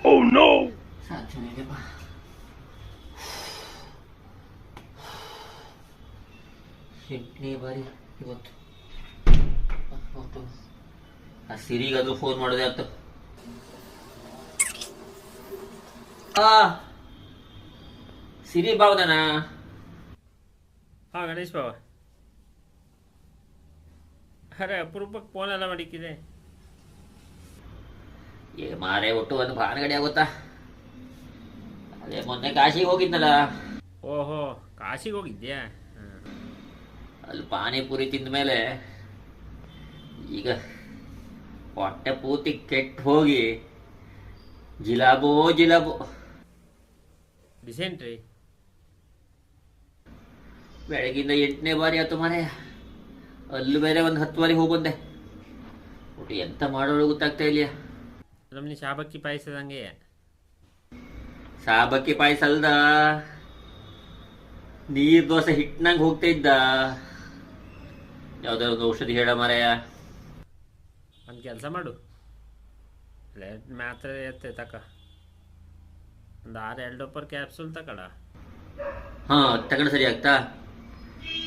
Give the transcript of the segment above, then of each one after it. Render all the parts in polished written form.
ಸಾಧ್ಯನೇ ಇದೆಯಪ್ಪ. ಎಂಟನೇ ಬಾರಿ ಇವತ್ತು. ಆ ಸಿರಿಗಾದ್ರೂ ಫೋನ್ ಮಾಡೋದೇ ಆಗ್ತ. ಸಿರಿ ಬಾವನಾ? ಹಾಂ ಗಣೇಶ್ ಬಾವ. ಅರೆ ಅಪರೂಪಕ್ಕೆ ಫೋನೆಲ್ಲ ಮಾಡಿಕ್ಕಿದೆ. ಮಾರೇ ಒಟ್ಟು ಒಂದು ಭಾನಗಡಿ ಆಗುತ್ತಾ? ಅದೇ ಮೊನ್ನೆ ಕಾಶಿಗೆ ಹೋಗಿದ್ನಲ್ಲ. ಓಹೋ, ಕಾಶಿಗೆ ಹೋಗಿದ್ಯಾ? ಅಲ್ಲಿ ಪಾನಿಪುರಿ ತಿಂದ ಮೇಲೆ ಈಗ ಹೊಟ್ಟೆ ಪೂರ್ತಿ ಕೆಟ್ಟು ಹೋಗಿ ಜಿಲಾಬೋ ಜಿಲಾಬೋ. ಡಿಸೆಂಟ್ರಿ ಬೆಳಗಿಂದ 8ನೇ ಬಾರಿ ಆಯ್ತು ಮಾರೇ. ಅಲ್ಲೂ ಬೇರೆ ಒಂದು 10 ಬಾರಿ ಹೋಗಿ ಬಂದೆ. ಒಟ್ಟು ಎಂತ ಮಾಡೋಳು ಗೊತ್ತಾಗ್ತಾ ಇಲ್ಲ. ನಮ್ಮನೆ ಶಾಬಕ್ಕಿ ಪಾಯಸದಂಗೆ. ಸಾಬಕ್ಕಿ ಪಾಯಸ ಅಲ್ದ, ನೀರ್ ದೋಸೆ ಹಿಟ್ನಂಗೆ ಹೋಗ್ತಾ ಇದ್ದ. ಯಾವ್ದಾರ ಒಂದು ಔಷಧಿ ಹೇಳ ಮಾರಾಯ. ಒಂದು ಕೆಲಸ ಮಾಡು, ಮಾತ್ರ ಎತ್ತೆ ತಕ, ಒಂದು 6 ಎಲ್ಡೋಪರ್ ಕ್ಯಾಪ್ಸೂಲ್ ತಕಡ. ಹಾ ತಗೊಂಡು ಸರಿ ಆಗ್ತಾ?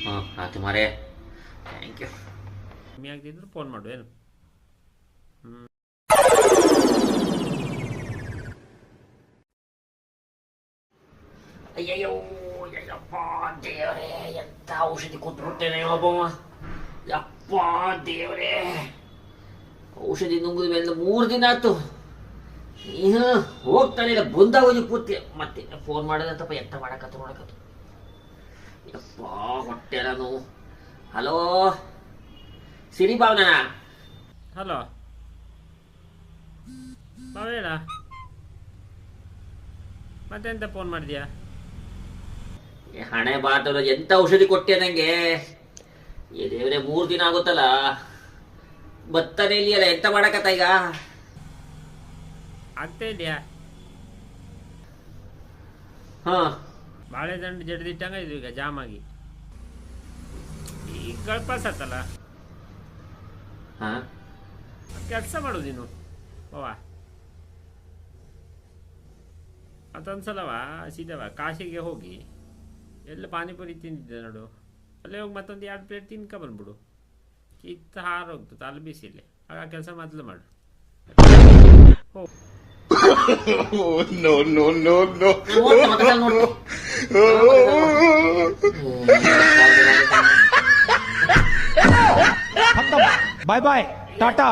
ಹಾಂ ಆಯ್ತು ಮಾರಾಯ, ಥ್ಯಾಂಕ್ ಯು. ಕಮ್ಮಿ ಆಗ್ತಿದ್ರು ಫೋನ್ ಮಾಡು. ಏನು ಅಯ್ಯಯ್ಯೋ ಯಪ್ಪ ದೇವರೇ, ಎಂತ ಔಷಧಿ ಕೊಟ್ಬಿಟ್ಟೇನೆ ಒಬ್ಬ. ಯಪ್ಪ ದೇವರೇ, ಔಷಧಿ ನುಂಗಿದ ಮೇಲೆ 3 ದಿನ ಆಯ್ತು. ಹೋಗ್ತಾನೆ ಇಲ್ಲ, ಬಂದಾಗೋದು ಪೂರ್ತಿ. ಮತ್ತೆ ಫೋನ್ ಮಾಡೋದಂತಪ್ಪ, ಎಂತ ಮಾಡಕತ್ತು. ಯಪ್ಪ ಹೊಟ್ಟೆ ನಾನು. ಹಲೋ ಸಿರಿ ಭಾವನಾ? ಹಲೋ ಬಾವೇಳ, ಮತ್ತೆಂತ ಫೋನ್ ಮಾಡಿದ್ಯಾ? ಹಣೆ ಬಾಟಲು ಎಂತ ಔಷಧಿ ಕೊಟ್ಟೆ ನಂಗೆ? ಏ ದೇವ್ರೆ, 3 ದಿನ ಆಗುತ್ತಲ್ಲ, ಬತ್ತಾನೆ ಇಲ್ಲಿಯಲ್ಲ. ಎಂತ ಮಾಡಕತ್ತ ಈಗ? ಆಗ್ತಾ ಇದೆಯಾ? ಹಾ, ಬಾಳೆದಂಡು ಜಡ್ದಿಟ್ಟಂಗ ಇದು ಈಗ ಜಾಮಾಗಿ. ಈಗ ಕಳ್ಪಾಸತ್ತಲ್ಲ, ಹಾ ಕೆಲಸ ಮಾಡು ನೀನು ಬಾವಾ. ಮತ್ತೊಂದ್ಸಲವ ಸೀದವ ಕಾಶಿಗೆ ಹೋಗಿ ಎಲ್ಲ ಪಾನಿಪುರಿ ತಿಂದಿದ್ದೆ ನೋಡು, ಅಲ್ಲೇ ಹೋಗಿ ಮತ್ತೊಂದು 2 ಪ್ಲೇಟ್ ತಿನ್ಕ ಬಂದ್ಬಿಡು. ಕಿತ್ತ ಹಾರೋಗ್ತು ತಲೆ ಬಿಸಿಲೆ. ಆಗ ಆ ಕೆಲಸ ಮೊದಲು ಮಾಡು. No, no, no, no. खत्म, बाय बाय, टाटा.